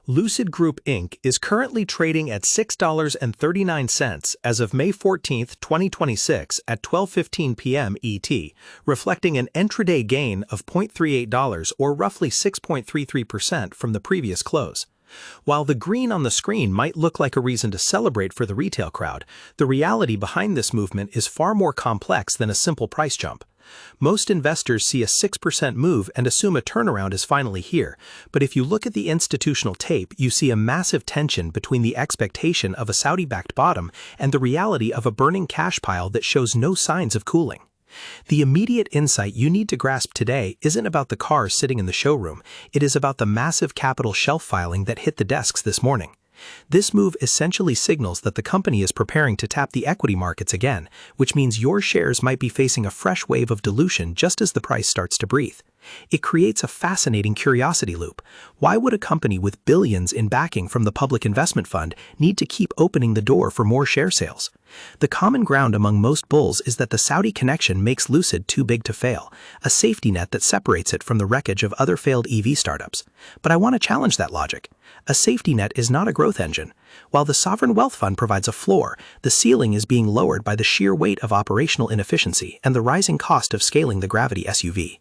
Lucid Group Inc. is currently trading at $6.39 as of May 14, 2026 at 12:15 p.m. ET, reflecting an intraday gain of $0.38 or roughly 6.33% from the previous close. While the green on the screen might look like a reason to celebrate for the retail crowd, the reality behind this movement is far more complex than a simple price jump. Most investors see a 6% move and assume a turnaround is finally here, but if you look at the institutional tape, you see a massive tension between the expectation of a Saudi-backed bottom and the reality of a burning cash pile that shows no signs of cooling. The immediate insight you need to grasp today isn't about the cars sitting in the showroom, it is about the massive capital shelf filing that hit the desks this morning. This move essentially signals that the company is preparing to tap the equity markets again, which means your shares might be facing a fresh wave of dilution just as the price starts to breathe. It creates a fascinating curiosity loop. Why would a company with billions in backing from the public investment fund need to keep opening the door for more share sales? The common ground among most bulls is that the Saudi connection makes Lucid too big to fail, a safety net that separates it from the wreckage of other failed EV startups. But I want to challenge that logic. A safety net is not a growth engine. While the sovereign wealth fund provides a floor, the ceiling is being lowered by the sheer weight of operational inefficiency and the rising cost of scaling the Gravity SUV.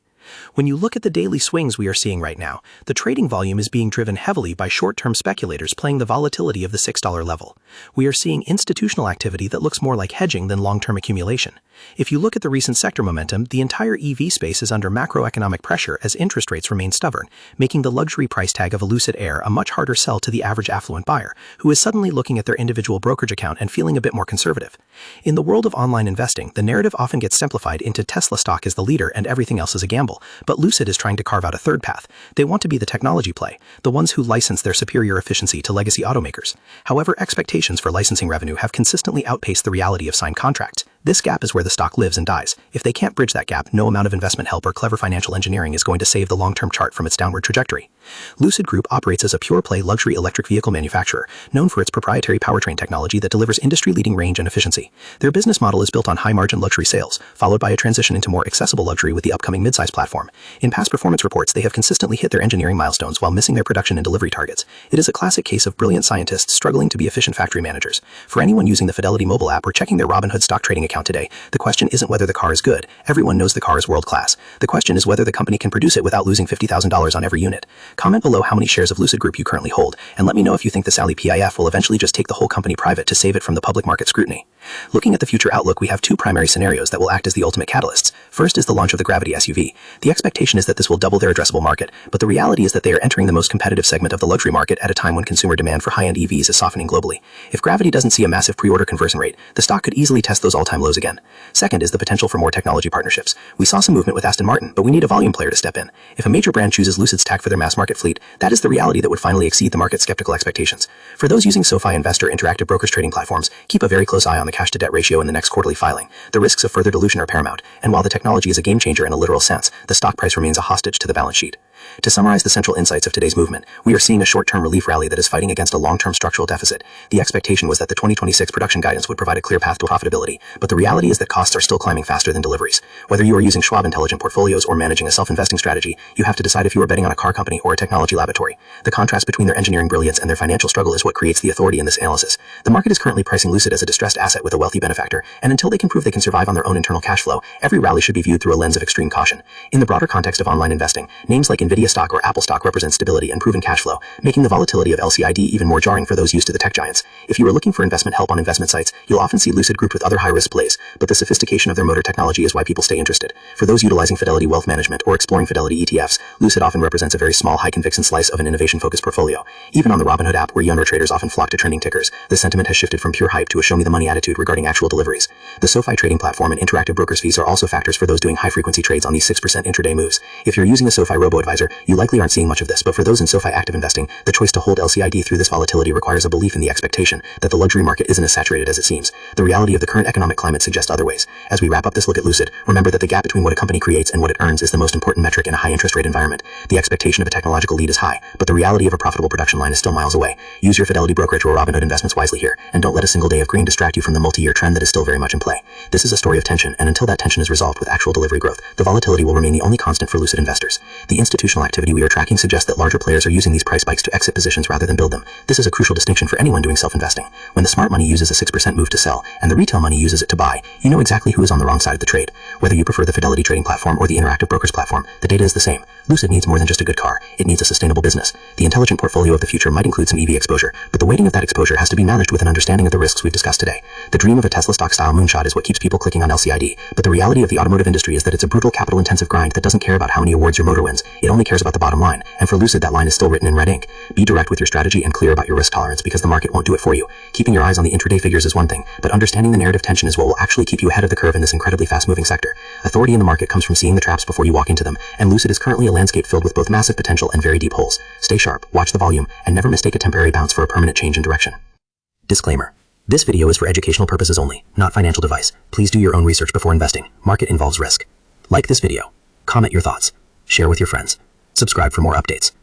When you look at the daily swings we are seeing right now, the trading volume is being driven heavily by short-term speculators playing the volatility of the $6 level. We are seeing institutional activity that looks more like hedging than long-term accumulation. If you look at the recent sector momentum, the entire EV space is under macroeconomic pressure as interest rates remain stubborn, making the luxury price tag of a Lucid Air a much harder sell to the average affluent buyer, who is suddenly looking at their individual brokerage account and feeling a bit more conservative. In the world of online investing, the narrative often gets simplified into Tesla stock is the leader and everything else is a gamble. But Lucid is trying to carve out a third path. They want to be the technology play, the ones who license their superior efficiency to legacy automakers. However, expectations for licensing revenue have consistently outpaced the reality of signed contracts. This gap is where the stock lives and dies. If they can't bridge that gap, no amount of investment help or clever financial engineering is going to save the long-term chart from its downward trajectory. Lucid Group operates as a pure-play luxury electric vehicle manufacturer, known for its proprietary powertrain technology that delivers industry-leading range and efficiency. Their business model is built on high-margin luxury sales, followed by a transition into more accessible luxury with the upcoming midsize platform. In past performance reports, they have consistently hit their engineering milestones while missing their production and delivery targets. It is a classic case of brilliant scientists struggling to be efficient factory managers. For anyone using the Fidelity mobile app or checking their Robinhood stock trading account today, the question isn't whether the car is good. Everyone knows the car is world-class. The question is whether the company can produce it without losing $50,000 on every unit. Comment below how many shares of Lucid Group you currently hold, and let me know if you think the Saudi PIF will eventually just take the whole company private to save it from the public market scrutiny. Looking at the future outlook, we have two primary scenarios that will act as the ultimate catalysts. First is the launch of the Gravity SUV. The expectation is that this will double their addressable market, but the reality is that they are entering the most competitive segment of the luxury market at a time when consumer demand for high-end EVs is softening globally. If Gravity doesn't see a massive pre-order conversion rate, the stock could easily test those all-time lows again. Second is the potential for more technology partnerships. We saw some movement with Aston Martin, but we need a volume player to step in. If a major brand chooses Lucid's tech for their mass market fleet, that is the reality that would finally exceed the market's skeptical expectations. For those using SoFi Investor interactive brokers trading platforms, keep a very close eye on the cash-to-debt ratio in the next quarterly filing. The risks of further dilution are paramount, and while the technology is a game changer in a literal sense, the stock price remains a hostage to the balance sheet. To summarize the central insights of today's movement, we are seeing a short-term relief rally that is fighting against a long-term structural deficit. The expectation was that the 2026 production guidance would provide a clear path to profitability, but the reality is that costs are still climbing faster than deliveries. Whether you are using Schwab Intelligent Portfolios or managing a self-investing strategy, you have to decide if you are betting on a car company or a technology laboratory. The contrast between their engineering brilliance and their financial struggle is what creates the authority in this analysis. The market is currently pricing Lucid as a distressed asset with a wealthy benefactor, and until they can prove they can survive on their own internal cash flow, every rally should be viewed through a lens of extreme caution. In the broader context of online investing, names like Nvidia stock or Apple stock represent stability and proven cash flow, making the volatility of LCID even more jarring for those used to the tech giants. If you are looking for investment help on investment sites, you'll often see Lucid grouped with other high-risk plays, but the sophistication of their motor technology is why people stay interested. For those utilizing Fidelity Wealth Management or exploring Fidelity ETFs, Lucid often represents a very small, high-conviction slice of an innovation-focused portfolio. Even on the Robinhood app, where younger traders often flock to trending tickers, the sentiment has shifted from pure hype to a show-me-the-money attitude regarding actual deliveries. The SoFi trading platform and interactive brokers fees are also factors for those doing high-frequency trades on these 6% intraday moves. If you're using a SoFi robo-advisor, you likely aren't seeing much of this, but for those in SoFi active investing, the choice to hold LCID through this volatility requires a belief in the expectation that the luxury market isn't as saturated as it seems. The reality of the current economic climate suggests other ways. As we wrap up this look at Lucid, remember that the gap between what a company creates and what it earns is the most important metric in a high-interest rate environment. The expectation of a technological lead is high, but the reality of a profitable production line is still miles away. Use your Fidelity brokerage or Robinhood investments wisely here, and don't let a single day of green distract you from the multi-year trend that is still very much in play. This is a story of tension, and until that tension is resolved with actual delivery growth, the volatility will remain the only constant for Lucid investors. The institutional operational activity we are tracking suggests that larger players are using these price spikes to exit positions rather than build them. This is a crucial distinction for anyone doing self-investing. When the smart money uses a 6% move to sell, and the retail money uses it to buy, you know exactly who is on the wrong side of the trade. Whether you prefer the Fidelity trading platform or the Interactive Brokers platform, the data is the same. Lucid needs more than just a good car. It needs a sustainable business. The intelligent portfolio of the future might include some EV exposure, but the weighting of that exposure has to be managed with an understanding of the risks we've discussed today. The dream of a Tesla stock-style moonshot is what keeps people clicking on LCID, but the reality of the automotive industry is that it's a brutal capital-intensive grind that doesn't care about how many awards your motor wins. It only cares about the bottom line, and for Lucid that line is still written in red ink. Be direct with your strategy and clear about your risk tolerance because the market won't do it for you. Keeping your eyes on the intraday figures is one thing, but understanding the narrative tension is what will actually keep you ahead of the curve in this incredibly fast-moving sector. Authority in the market comes from seeing the traps before you walk into them, and Lucid is currently a landscape filled with both massive potential and very deep holes. Stay sharp, watch the volume, and never mistake a temporary bounce for a permanent change in direction. Disclaimer. This video is for educational purposes only, not financial advice. Please do your own research before investing. Market involves risk. Like this video. Comment your thoughts. Share with your friends. Subscribe for more updates.